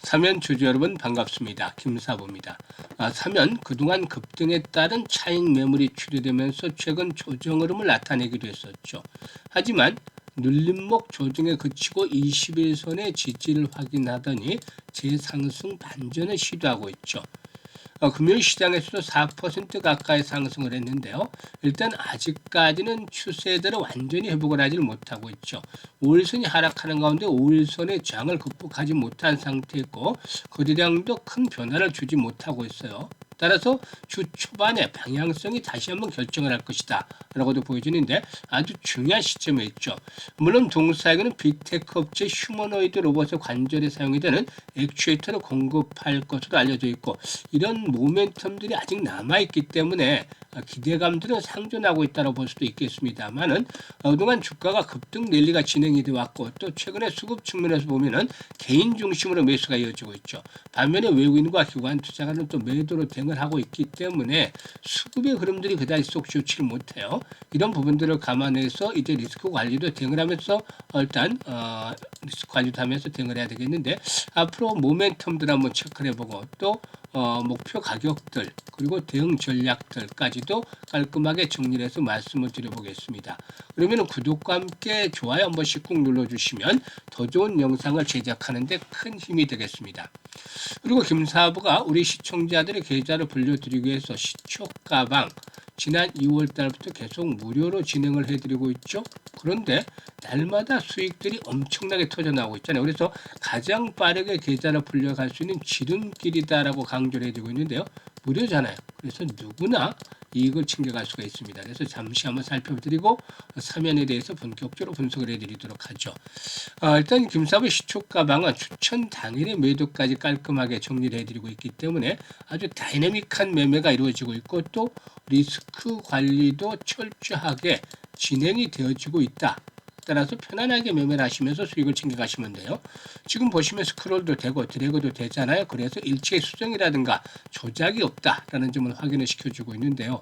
사면 주주 여러분 반갑습니다. 김사부입니다. 사면 그동안 급등에 따른 차익 매물이 추리되면서 최근 조정 흐름을 나타내기도 했었죠. 하지만 눌림목 조정에 그치고 21선의 지지를 확인하더니 재상승 반전을 시도하고 있죠. 금요일 시장에서도 4% 가까이 상승을 했는데요. 일단 아직까지는 추세대로 완전히 회복을 하지 못하고 있죠. 5일선이 하락하는 가운데 5일선의 저항을 극복하지 못한 상태였고 거래량도 큰 변화를 주지 못하고 있어요. 따라서 주 초반에 방향성이 다시 한번 결정을 할 것이다 라고도 보여지는데 아주 중요한 시점에 있죠. 물론 동사에게는 빅테크 업체 휴머노이드 로봇의 관절에 사용이 되는 액추에이터를 공급할 것으로 알려져 있고 이런 모멘텀들이 아직 남아있기 때문에 기대감들은 상존하고 있다고 볼 수도 있겠습니다만은 그동안 주가가 급등 랠리가 진행이 되어 왔고 또 최근에 수급 측면에서 보면은 개인 중심으로 매수가 이어지고 있죠. 반면에 외국인과 기관 투자가는 또 매도로 대응을 하고 있기 때문에 수급의 흐름들이 그다지 쏙 좋지를 못해요. 이런 부분들을 감안해서 이제 리스크 관리도 대응을 하면서 일단 리스크 관리도 하면서 대응을 해야 되겠는데 앞으로 모멘텀들 한번 체크를 해보고 또 목표 가격들 그리고 대응 전략들까지도 깔끔하게 정리를 해서 말씀을 드려보겠습니다. 그러면 구독과 함께 좋아요 한 번씩 꾹 눌러주시면 더 좋은 영상을 제작하는 데 큰 힘이 되겠습니다. 그리고 김사부가 우리 시청자들의 계좌를 불려드리기 위해서 시초가방 지난 2월 달부터 계속 무료로 진행을 해드리고 있죠. 그런데 날마다 수익들이 엄청나게 터져나오고 있잖아요. 그래서 가장 빠르게 계좌를 불려갈 수 있는 지름길이다라고 강조를 해드리고 있는데요. 무료잖아요. 그래서 누구나 이익을 챙겨갈 수가 있습니다. 그래서 잠시 한번 살펴드리고 사면에 대해서 본격적으로 분석을 해드리도록 하죠. 일단 김사부 시초가방은 추천 당일의 매도까지 깔끔하게 정리를 해드리고 있기 때문에 아주 다이내믹한 매매가 이루어지고 있고 또 리스크 관리도 철저하게 진행이 되어지고 있다. 따라서 편안하게 매매를 하시면서 수익을 챙겨가시면 돼요. 지금 보시면 스크롤도 되고 드래그도 되잖아요. 그래서 일체 수정이라든가 조작이 없다라는 점을 확인을 시켜주고 있는데요.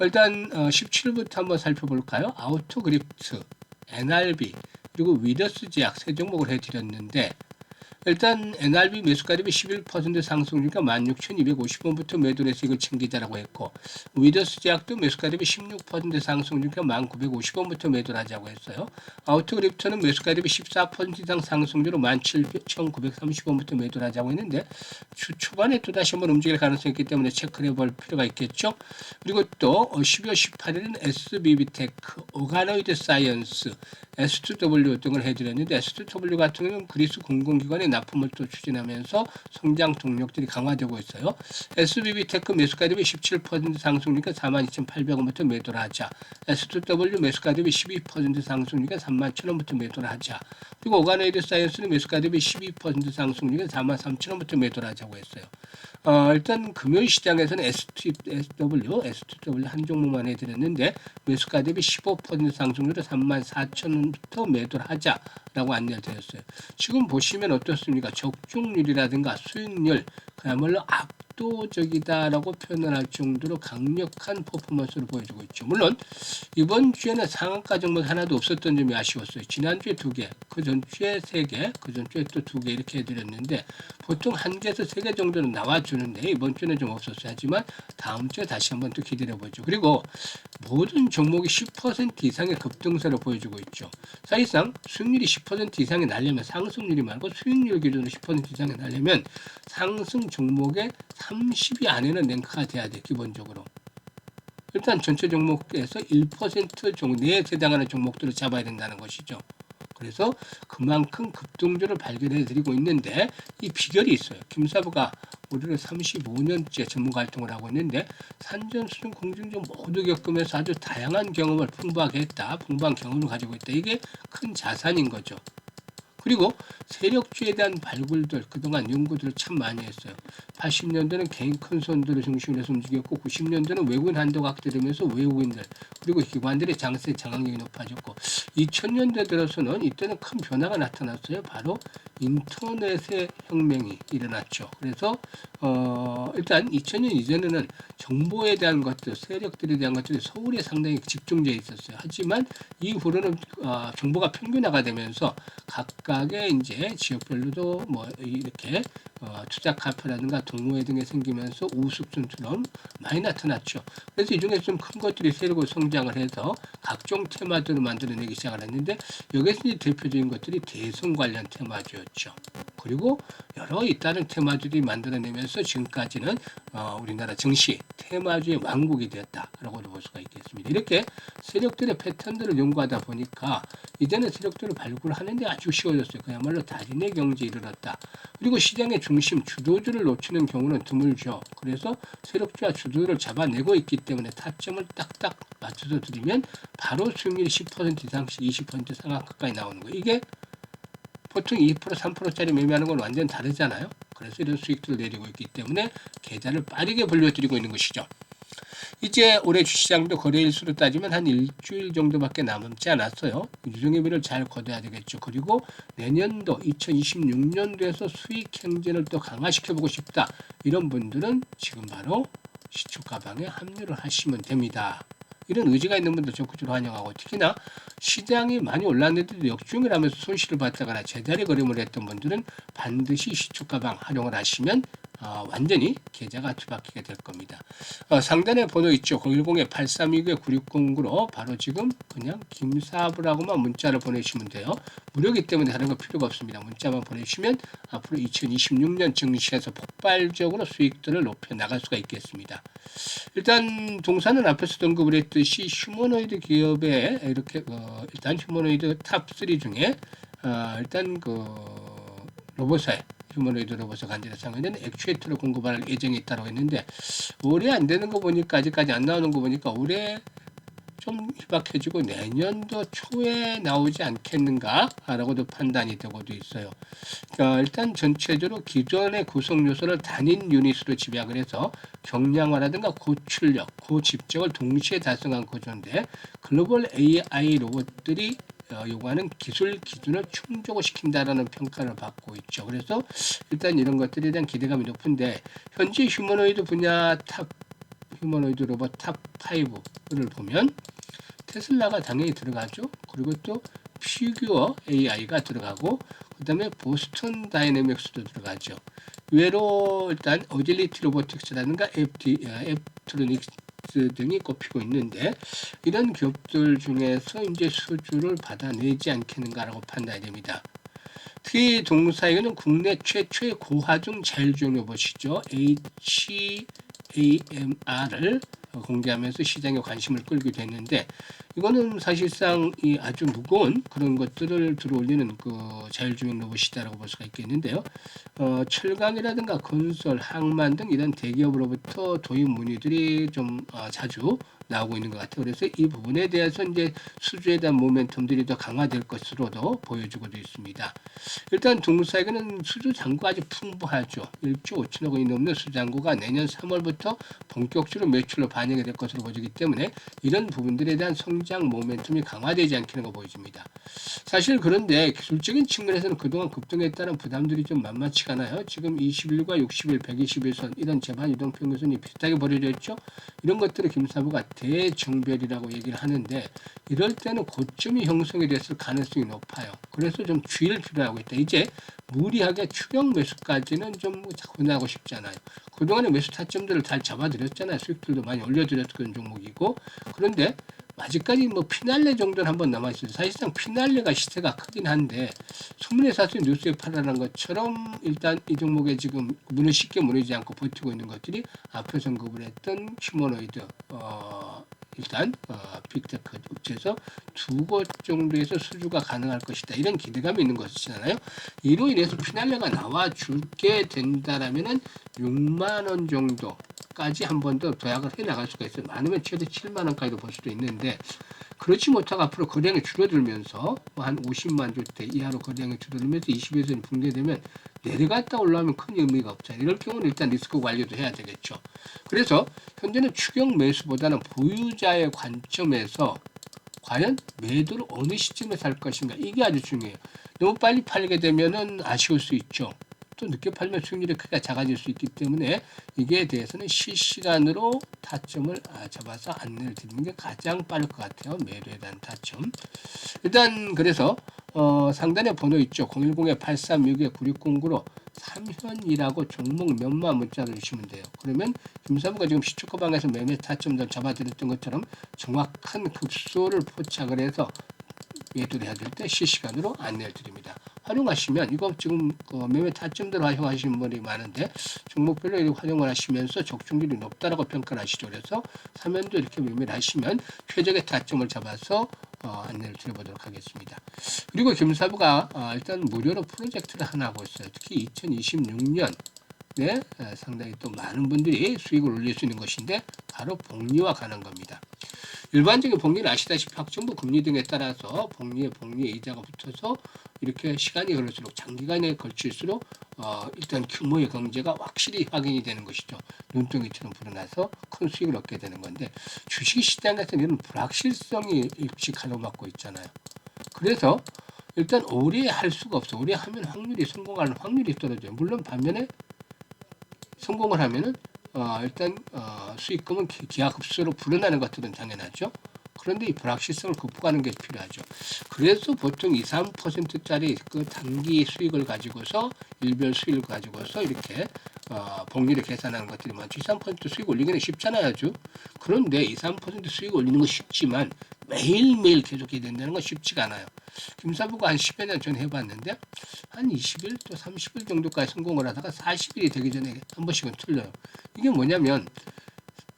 일단 17부터 한번 살펴볼까요? 아우토그리프트, NRB, 그리고 위더스 제약 세 종목을 해드렸는데 일단 NRB 매수가 대비 11% 상승률이니까 16,250원부터 매도를 해서 이걸 챙기자라고 했고 위더스 제약도 매수가 대비 16% 상승률이니까 1,950원부터 매도를 하자고 했어요. 아우토그리프트는 매수가 대비 14% 이상 상승률로 17,930원부터 매도를 하자고 했는데 주 초반에 또다시 한번 움직일 가능성이 있기 때문에 체크를 해볼 필요가 있겠죠. 그리고 또 12월 18일은 SBB테크, 오가노이드 사이언스, S2W 등을 해드렸는데 S2W 같은 경우는 그리스 공공기관의 납품을 또 추진하면서 성장 동력들이 강화되고 있어요. SBB테크 매수가 대비 17% 상승률이니까 42,800원부터 매도를 하자. S2W 매수가 대비 12% 상승률이니까 31,000원부터 매도를 하자. 그리고 오가노이드 사이언스는 매수가 대비 12% 상승률이니까 43,000원부터 매도를 하자고 했어요. 일단 금요일 시장에서는 S2W 한 종목만 해드렸는데 매수가 대비 15% 상승률로 34,000원부터 매도를 하자라고 안내를 드렸어요. 지금 보시면 어떻습니까? 적중률이라든가 수익률 그야말로 압도적이다라고 표현을 할 정도로 강력한 퍼포먼스를 보여주고 있죠. 물론 이번 주에는 상한가 종목 하나도 없었던 점이 아쉬웠어요. 지난주에 2개, 그 전주에 3개, 그 전주에 또 2개 이렇게 해드렸는데 보통 1개에서 3개 정도는 나와주는데 이번 주는 좀 없었어요. 하지만 다음 주에 다시 한번 또 기다려보죠. 그리고 모든 종목이 10% 이상의 급등세를 보여주고 있죠. 사실상 수익률이 10% 이상이 나려면 상승률이 말고 수익률 기준으로 10% 이상이 나려면 상승 종목의 30위 안에는 랭크가 돼야 돼 기본적으로. 일단 전체 종목에서 1% 정도 내에 해당하는 종목들을 잡아야 된다는 것이죠. 그래서 그만큼 급등주를 발견해 드리고 있는데 이 비결이 있어요. 김사부가 우리를 35년째 전문가 활동을 하고 있는데 산전, 수전, 공중전 모두 겪으면서 아주 다양한 경험을 풍부하게 했다. 풍부한 경험을 가지고 있다. 이게 큰 자산인 거죠. 그리고 세력주에 대한 발굴들 그동안 연구들을 참 많이 했어요. 80년대는 개인 큰 손들을 중심으로 해서 움직였고 90년대는 외국인 한도가 확대되면서 외국인들 그리고 기관들의 장세 장악력이 높아졌고 2000년대 들어서는 이때는 큰 변화가 나타났어요. 바로 인터넷의 혁명이 일어났죠. 그래서 일단 2000년 이전에는 정보에 대한 것들, 세력들에 대한 것들이 서울에 상당히 집중되어 있었어요. 하지만 이후로는 정보가 평균화가 되면서 각각의 이제 이제 지역별로도 뭐 이렇게 투자 카페라든가 동호회 등이 생기면서 우습순처럼 많이 나타났죠. 그래서 이 중에 좀 큰 것들이 새로 성장을 해서 각종 테마들을 만들어내기 시작을 했는데 여기서 이제 대표적인 것들이 대선 관련 테마주였죠. 그리고 여러 잇따른 테마주들이 만들어내면서 지금까지는 우리나라 증시 테마주의 왕국이 되었다라고도 볼 수가 있겠습니다. 이렇게 세력들의 패턴들을 연구하다 보니까 이제는 세력들을 발굴하는 데 아주 쉬워졌어요. 그야말로 달인의 경지에 이르렀다. 그리고 시장의 중심 주도주를 놓치는 경우는 드물죠. 그래서 세력주와 주도주를 잡아내고 있기 때문에 타점을 딱딱 맞춰서 드리면 바로 수익률이 10% 이상씩 20% 상황 가까이 나오는 거예요. 이게 보통 2% 3%짜리 매매하는 건 완전 다르잖아요. 그래서 이런 수익들을 내리고 있기 때문에 계좌를 빠르게 벌려드리고 있는 것이죠. 이제 올해 주시장도 거래일수로 따지면 한 일주일 정도밖에 남지 않았어요. 유동의미를 잘 거둬야 되겠죠. 그리고 내년도 2026년도에서 수익 행진을 또 강화시켜보고 싶다. 이런 분들은 지금 바로 시초가방에 합류를 하시면 됩니다. 이런 의지가 있는 분들 적극적으로 환영하고 특히나 시장이 많이 올랐는데도 역주행을 하면서 손실을 봤다거나 제자리 걸음을 했던 분들은 반드시 시초가방 활용을 하시면 완전히 계좌가 뒤바뀌게 될 겁니다. 상단에 번호 있죠. 010-8329-9609로 바로 지금 그냥 김사부라고만 문자를 보내시면 돼요. 무료이기 때문에 다른 거 필요가 없습니다. 문자만 보내주시면 앞으로 2026년 증시에서 폭발적으로 수익들을 높여 나갈 수가 있겠습니다. 일단 동사는 앞에서 언급을 했듯이 휴머노이드 기업에 이렇게 일단 휴머노이드 탑3 중에 일단 로봇사에 휴머노이드 로봇을 간접에 상회되는 액추에이터를 공급할 예정이 있다고 했는데 올해 안 되는 거 보니까 아직까지 안 나오는 거 보니까 올해 좀 희박해지고 내년도 초에 나오지 않겠는가라고도 판단이 되고도 있어요. 일단 전체적으로 기존의 구성 요소를 단일 유닛으로 집약을 해서 경량화라든가 고출력, 고집적을 동시에 달성한 구조인데 글로벌 AI 로봇들이 요구하는 기술 기준을 충족을 시킨다라는 평가를 받고 있죠. 그래서 일단 이런 것들에 대한 기대감이 높은데 현재 휴머노이드 분야 휴머노이드 로봇 탑 5를 보면 테슬라가 당연히 들어가죠. 그리고 또 피규어 AI가 들어가고 그다음에 보스턴 다이내믹스도 들어가죠. 외로 일단 어질리티 로보틱스라든가 앱트로닉스 등이 꼽히고 있는데 이런 기업들 중에서 이제 수주를 받아내지 않겠는가라고 판단이 됩니다. 특히 동사에게는 국내 최초의 고하중 자율주행 로봇이죠. HAMR을 공개하면서 시장에 관심을 끌기도 했는데 이거는 사실상 이 아주 무거운 그런 것들을 들어올리는 자율주행 로봇이다라고 볼 수가 있겠는데요. 철강이라든가 건설, 항만 등 이런 대기업으로부터 도입 문의들이 좀 자주 나오고 있는 것 같아요. 그래서 이 부분에 대해서 이제 수주에 대한 모멘텀들이 더 강화될 것으로도 보여주고도 있습니다. 일단 동사에게는 수주 잔고가 아주 풍부하죠. 1조 5천억 원이 넘는 수주 잔고가 내년 3월부터 본격적으로 매출로 반영이 될 것으로 보이기 때문에 이런 부분들에 대한 성장 모멘텀이 강화되지 않기는 거 보여집니다. 사실 그런데 기술적인 측면에서는 그동안 급등에 따른 부담들이 좀 만만치가 않아요. 지금 21과 60일, 120일선 이런 재반 이동 평균선이 비슷하게 벌어져 있죠. 이런 것들을 김사부가 대정별이라고 얘기를 하는데 이럴 때는 고점이 형성이 됐을 가능성이 높아요. 그래서 좀 주의를 필요하고 있다. 이제 무리하게 추격 매수까지는 좀 혼나고 싶지 않아요. 그동안의 매수 타점들을 잘 잡아드렸잖아요. 수익들도 많이 올려드렸던 종목이고 그런데 아직까지 피날레 정도는 한번 남아있어요. 사실상 피날레가 시세가 크긴 한데 소문에 사서 뉴스에 팔아난 것처럼 일단 이 종목에 지금 쉽게 무너지지 않고 버티고 있는 것들이 앞에서 언급을 했던 휴머노이드 일단 빅테크 업체에서 2곳 정도에서 수주가 가능할 것이다. 이런 기대감이 있는 것이잖아요. 이로 인해서 피날레가 나와 줄게 된다라면은 6만 원 정도까지 한 번 더 도약을 해 나갈 수가 있어요. 많으면 최대 7만 원까지도 볼 수도 있는데 그렇지 못하고 앞으로 거래량이 줄어들면서 한 50만 주택 이하로 거래량이 줄어들면서 21선이 붕괴되면 내려갔다 올라오면 큰 의미가 없잖아요. 이럴 경우는 일단 리스크 관리도 해야 되겠죠. 그래서 현재는 추격 매수보다는 보유자의 관점에서 과연 매도를 어느 시점에 살 것인가 이게 아주 중요해요. 너무 빨리 팔게 되면은 아쉬울 수 있죠. 또 늦게 팔면 수익률이 크게 작아질 수 있기 때문에 이게 대해서는 실시간으로 타점을 잡아서 안내를 드리는 게 가장 빠를 것 같아요. 매도에 대한 타점. 일단 그래서 상단에 번호 있죠. 010-836-9609로 삼현이라고 종목 몇만 문자를 주시면 돼요. 그러면 김사부가 지금 시초가방에서 매매 타점들 잡아드렸던 것처럼 정확한 급소를 포착을 해서 매도를 해야 될 때 실시간으로 안내를 드립니다. 활용하시면 이거 지금 매매 타점대로 활용하시는 분이 많은데 종목별로 이렇게 활용을 하시면서 적중률이 높다라고 평가를 하시죠. 그래서 사면도 이렇게 매매를 하시면 최적의 타점을 잡아서 안내를 드려보도록 하겠습니다. 그리고 김사부가 일단 무료로 프로젝트를 하나 하고 있어요. 특히 2026년 상당히 또 많은 분들이 수익을 올릴 수 있는 것인데 바로 복리와 관한 겁니다. 일반적인 복리는 아시다시피 학정부 금리 등에 따라서 복리에 이자가 붙어서 이렇게 시간이 흐를수록 장기간에 걸칠수록 일단 규모의 경제가 확실히 확인이 되는 것이죠. 눈덩이처럼 불어나서 큰 수익을 얻게 되는 건데 주식시장에서는 이런 불확실성이 일찍 가로막고 있잖아요. 그래서 일단 오래 할 수가 없어. 오래 하면 성공하는 확률이 떨어져요. 물론 반면에 성공을 하면은 일단 수익금은 기하급수로 불어나는 것들은 당연하죠. 그런데 이 불확실성을 극복하는 게 필요하죠. 그래서 보통 2, 3%짜리 그 단기 수익을 가지고서 일별 수익을 가지고서 이렇게 복리를 계산하는 것들이 많죠. 2, 3% 수익 올리기는 쉽잖아요, 아주. 그런데 2, 3% 수익 올리는 건 쉽지만 매일매일 계속해야 된다는 건 쉽지가 않아요. 김사부가 한 10여 년 전에 해봤는데 한 20일 또 30일 정도까지 성공을 하다가 40일이 되기 전에 한 번씩은 틀려요. 이게 뭐냐면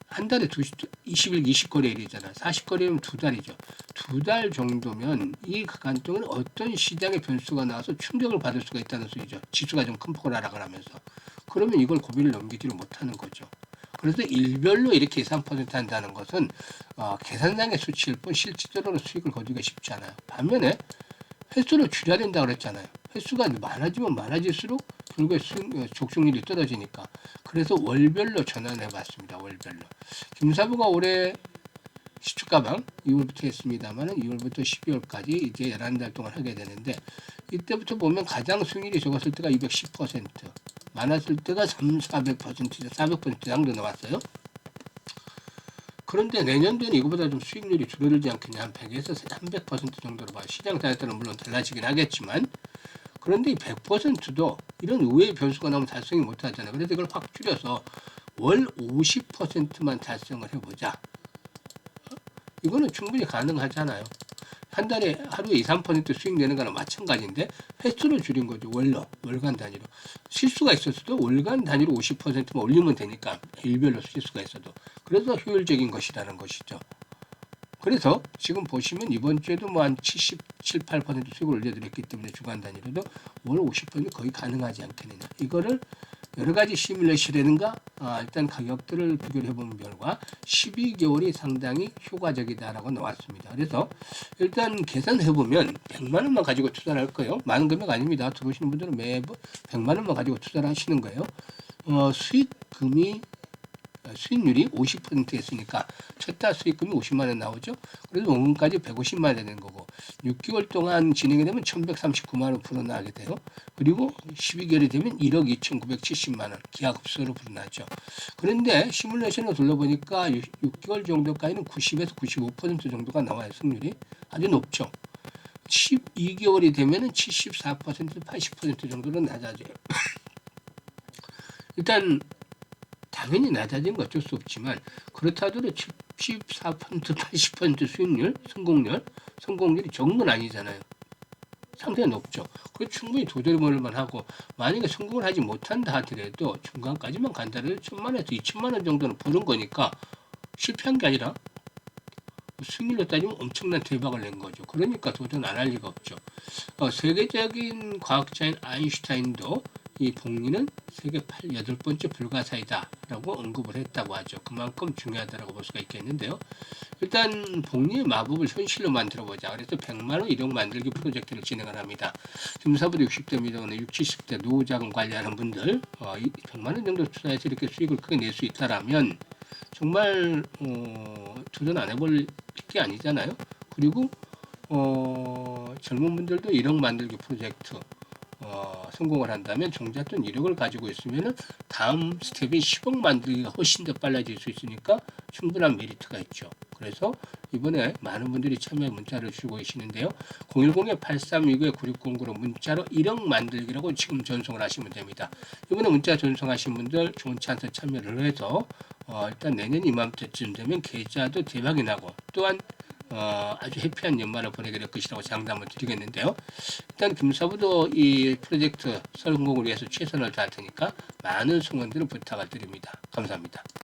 한 달에 20일 20거래일이잖아. 40거래일이면 두 달이죠. 두 달 정도면 이 기간 동안 어떤 시장의 변수가 나와서 충격을 받을 수가 있다는 소리죠. 지수가 좀 큰 폭으로 하락을 하면서. 그러면 이걸 고비를 넘기지를 못하는 거죠. 그래서 일별로 이렇게 2, 3% 한다는 것은 계산상의 수치일 뿐 실질적으로 수익을 거두기가 쉽지 않아요. 반면에 횟수를 줄여야 된다고 그랬잖아요. 횟수가 많아지면 많아질수록 결국에 적중률이 떨어지니까. 그래서 월별로 전환해 봤습니다. 월별로. 김사부가 올해 시축가방 2월부터 했습니다만 2월부터 12월까지 이제 11달 동안 하게 되는데 이때부터 보면 가장 수익률이 적었을 때가 210%, 많았을 때가 400% 정도 나왔어요. 그런데 내년도에는 이거보다 좀 수익률이 줄어들지 않겠냐. 한 100에서 300% 정도로 봐요. 시장 상에 따라 물론 달라지긴 하겠지만 그런데 이 100%도 이런 의외의 변수가 나오면 달성이 못하잖아요. 그래서 이걸 확 줄여서 월 50%만 달성을 해보자. 이거는 충분히 가능하잖아요. 한 달에 하루에 2, 3% 수익 내는 거랑 마찬가지인데 횟수를 줄인 거죠. 월간 단위로. 실수가 있었어도 월간 단위로 50%만 올리면 되니까 일별로 실수가 있어도. 그래서 효율적인 것이라는 것이죠. 그래서 지금 보시면 이번 주에도 뭐 한 77, 8% 수익을 올려드렸기 때문에 주간 단위로도 월 50% 거의 가능하지 않겠느냐. 이거를 여러 가지 시뮬레이션이라든가 일단 가격들을 비교를 해보는 결과 12개월이 상당히 효과적이다라고 나왔습니다. 그래서 일단 계산해보면 100만 원만 가지고 투자를 할 거예요. 많은 금액 아닙니다. 들어오시는 분들은 매번 100만 원만 가지고 투자를 하시는 거예요. 수익률이 50%였으니까 첫 달 수익금이 50만 원 나오죠. 그래서 5분까지 150만 원 되는 거고 6개월 동안 진행이 되면 1139만 원 불어나게 돼요. 그리고 12개월이 되면 1억 2,970만 원 기하급수로 불어나죠. 그런데 시뮬레이션을 돌려보니까 6개월 정도까지는 90에서 95% 정도가 나와요. 승률이 아주 높죠. 12개월이 되면 74%, 80% 정도로 낮아져요. 일단 당연히 낮아진 건 어쩔 수 없지만 그렇다 하더라도 74%, 80% 수익률, 성공률이 적은 건 아니잖아요. 상당히 높죠. 그래서 충분히 도전해볼 만하고 만약에 성공을 하지 못한다 하더라도 중간까지만 간다면 1,000만 원에서 2천만 원 정도는 버는 거니까 실패한 게 아니라 수익률로 따지면 엄청난 대박을 낸 거죠. 그러니까 도전 안 할 리가 없죠. 세계적인 과학자인 아인슈타인도 이 복리는 세계 8번째 불가사이다라고 언급을 했다고 하죠. 그만큼 중요하다고 볼 수가 있겠는데요. 일단 복리의 마법을 현실로 만들어보자. 그래서 100만 원 1억 만들기 프로젝트를 진행을 합니다. 김사부도 60대입니다. 60, 70대 노후자금 관리하는 분들 100만 원 정도 투자해서 이렇게 수익을 크게 낼 수 있다라면 정말 도전 안 해볼 게 아니잖아요. 그리고 젊은 분들도 1억 만들기 프로젝트 성공을 한다면 종잣돈 1억을 가지고 있으면 다음 스텝이 10억 만들기가 훨씬 더 빨라질 수 있으니까 충분한 메리트가 있죠. 그래서 이번에 많은 분들이 참여 문자를 주고 계시는데요. 010-8369-9609로 문자로 1억 만들기라고 지금 전송을 하시면 됩니다. 이번에 문자 전송하신 분들 좋은 찬스 참여를 해서 일단 내년 이맘때쯤 되면 계좌도 대박이 나고 또한 아주 해피한 연말을 보내게 될 것이라고 장담을 드리겠는데요. 일단 김사부도 이 프로젝트 성공을 위해서 최선을 다할 테니까 많은 성원들을 부탁을 드립니다. 감사합니다.